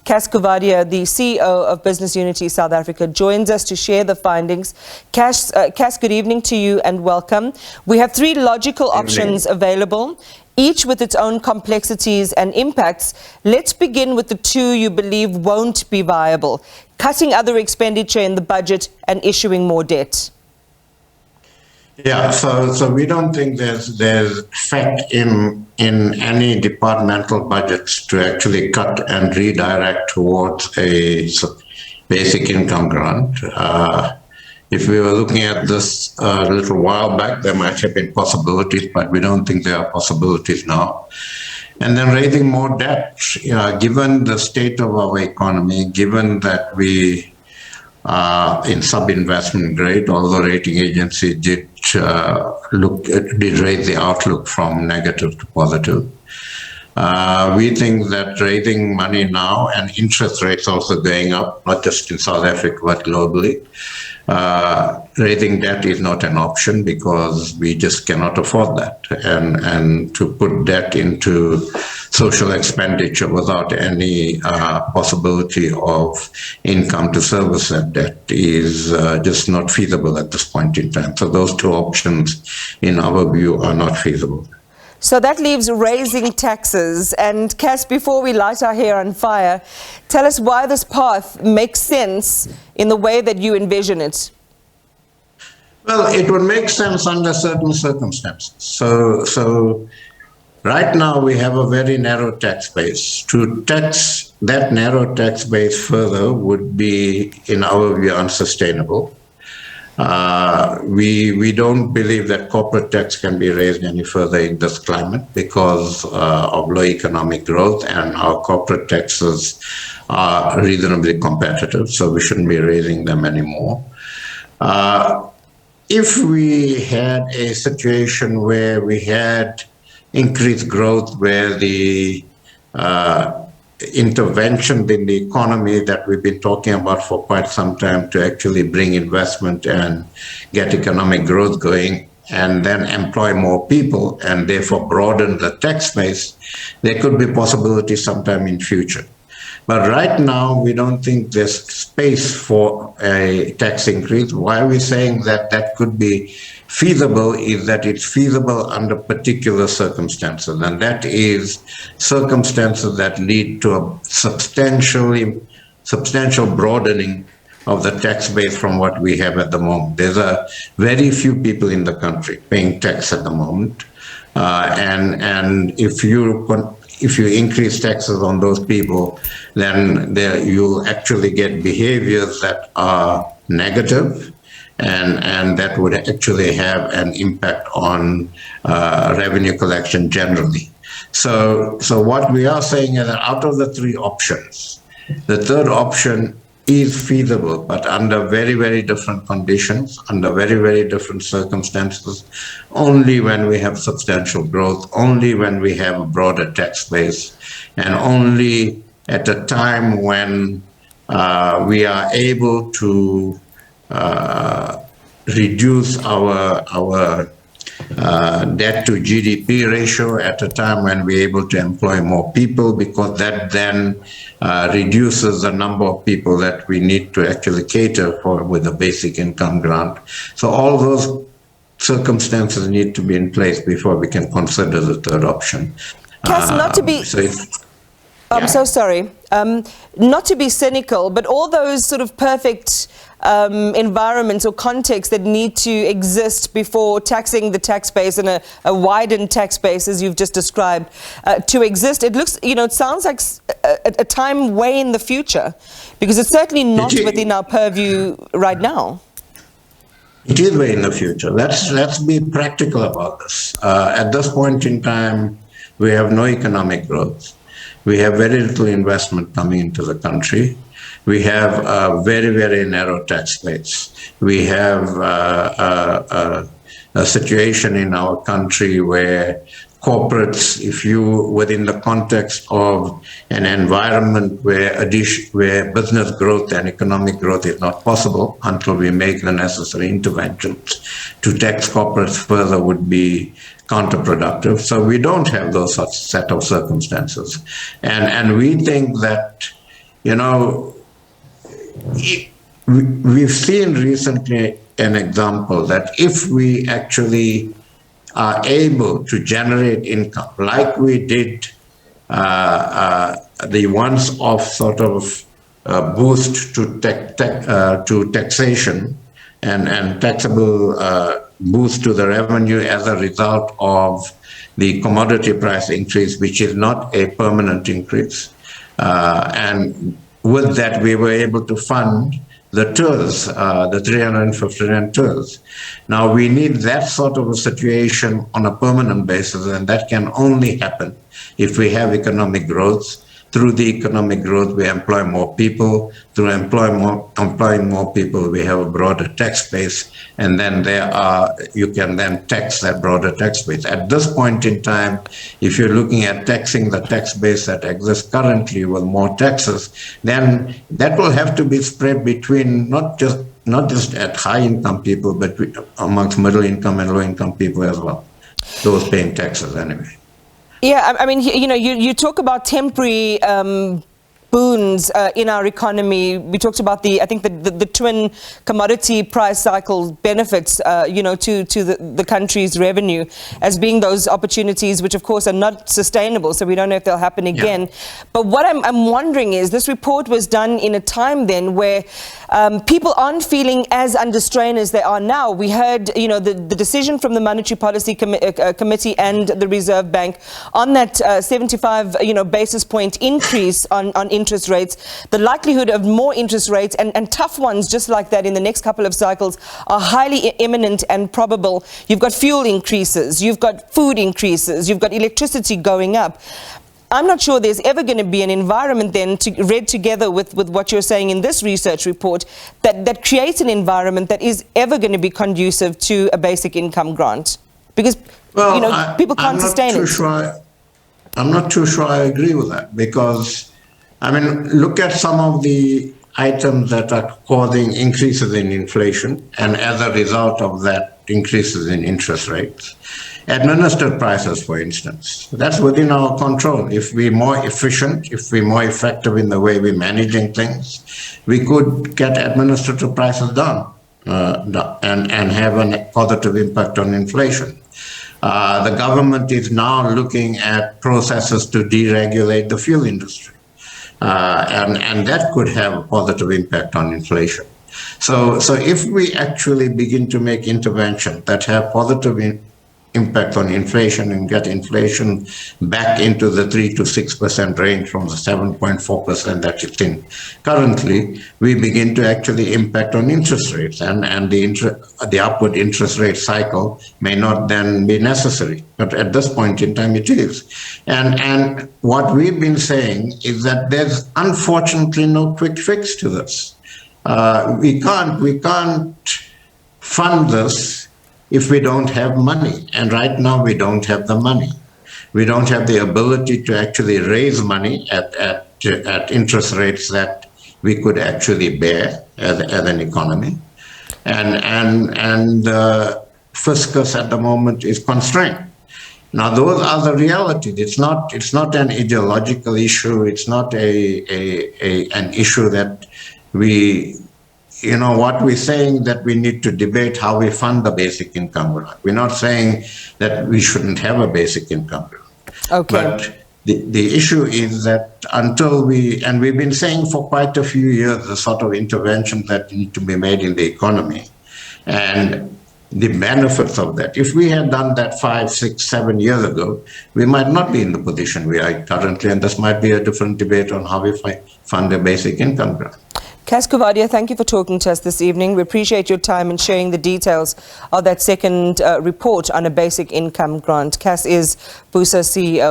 Cas Coovadia, the CEO of Business Unity South Africa, joins us to share the findings. Cas, good evening to you and welcome. We have three logical options available, each with its own complexities and impacts. Let's begin with the two you believe won't be viable: cutting other expenditure in the budget and issuing more debt. Yeah, so we don't think there's fat in any departmental budgets to actually cut and redirect towards a basic income grant. If we were looking at this a little while back, there might have been possibilities, but we don't think there are possibilities now. And then raising more debt, given the state of our economy, given that we in sub-investment grade, although rating agencies did raise the outlook from negative to positive. We think that raising money now and interest rates also going up, not just in South Africa, but globally, raising debt is not an option because we just cannot afford that. And to put debt into social expenditure without any possibility of income to service that debt is just not feasible at this point in time. So those two options, in our view, are not feasible. So that leaves raising taxes. And Cas, before we light our hair on fire, tell us why this path makes sense in the way that you envision it. Well, it would make sense under certain circumstances. So right now we have a very narrow tax base. To tax that narrow tax base further would be, in our view, unsustainable. We don't believe that corporate tax can be raised any further in this climate because of low economic growth, and our corporate taxes are reasonably competitive, so we shouldn't be raising them anymore. If we had a situation where we had increased growth, where the intervention in the economy that we've been talking about for quite some time to actually bring investment and get economic growth going and then employ more people and therefore broaden the tax base, there could be possibilities sometime in future. But right now, we don't think there's space for a tax increase. Why are we saying that that could be feasible is that it's feasible under particular circumstances, and that is circumstances that lead to a substantial broadening of the tax base from what we have at the moment. There's a very few people in the country paying tax at the moment, and if you increase taxes on those people, then you'll actually get behaviors that are negative, and that would actually have an impact on revenue collection generally. So what we are saying is that out of the three options, the third option is feasible, but under very, very different conditions, under very, very different circumstances, only when we have substantial growth, only when we have a broader tax base, and only at a time when we are able to reduce our debt to GDP ratio, at a time when we're able to employ more people, because that then reduces the number of people that we need to actually cater for with a basic income grant. So all those circumstances need to be in place before we can consider the third option. Cas, not to be... I'm so sorry. Not to be cynical, but all those sort of perfect environments or contexts that need to exist before taxing the tax base and a widened tax base, as you've just described, to exist, it looks, it sounds like a time way in the future, because it's certainly not within our purview right now. It is way in the future. Let's be practical about this. At this point in time, we have no economic growth. We have very little investment coming into the country. We have a very, very narrow tax base. We have a situation in our country where corporates, if you, within the context of an environment where business growth and economic growth is not possible until we make the necessary interventions, to tax corporates further would be counterproductive. So we don't have those such set of circumstances. And we think that we've seen recently an example that if we actually are able to generate income like we did the once-off sort of boost to taxation and taxable boost to the revenue as a result of the commodity price increase, which is not a permanent increase. And with that, we were able to fund the tours, the 350 rand tours. Now, we need that sort of a situation on a permanent basis, and that can only happen if we have economic growth. Through the economic growth, we employ more people. Through employing more people, we have a broader tax base, and then you can then tax that broader tax base. At this point in time, if you're looking at taxing the tax base that exists currently with more taxes, then that will have to be spread between not just at high-income people, but amongst middle-income and low-income people as well. Those paying taxes anyway. Yeah, I mean, you talk about temporary boons in our economy. We talked about I think the twin commodity price cycle benefits, to the country's revenue as being those opportunities, which of course are not sustainable. So we don't know if they'll happen again. Yeah. But what I'm wondering is, this report was done in a time then where people aren't feeling as under strain as they are now. We heard, the decision from the Monetary Policy Committee and the Reserve Bank on that 75, basis point increase on interest rates. The likelihood of more interest rates and tough ones just like that in the next couple of cycles are highly imminent and probable. You've got fuel increases, you've got food increases, you've got electricity going up. I'm not sure there's ever going to be an environment then, read together with what you're saying in this research report, that creates an environment that is ever going to be conducive to a basic income grant. Because, people can't sustain it. I'm not too sure I agree with that, because, I mean, look at some of the items that are causing increases in inflation, and as a result of that, increases in interest rates. Administered prices, for instance, that's within our control. If we're more efficient, if we're more effective in the way we're managing things, we could get administrative prices down and have a positive impact on inflation. The government is now looking at processes to deregulate the fuel industry. And that could have a positive impact on inflation. So if we actually begin to make interventions that have positive impact on inflation and get inflation back into the 3 to 6% range from the 7.4% that it's in currently, we begin to actually impact on interest rates, and the upward interest rate cycle may not then be necessary. But at this point in time, it is. And what we've been saying is that there's unfortunately no quick fix to this. We can't fund this if we don't have money. And right now we don't have the money. We don't have the ability to actually raise money at interest rates that we could actually bear as an economy. And the fiscus at the moment is constrained. Now, those are the realities. It's not an ideological issue. It's not an issue that what we're saying, that we need to debate how we fund the basic income grant. We're not saying that we shouldn't have a basic income grant. Okay. But the issue is that and we've been saying for quite a few years, the sort of interventions that need to be made in the economy and the benefits of that. If we had done that 5, 6, 7 years ago, we might not be in the position we are currently, and this might be a different debate on how we fund a basic income grant. Cas Coovadia, thank you for talking to us this evening. We appreciate your time and sharing the details of that second report on a basic income grant. Cas is BUSA CEO.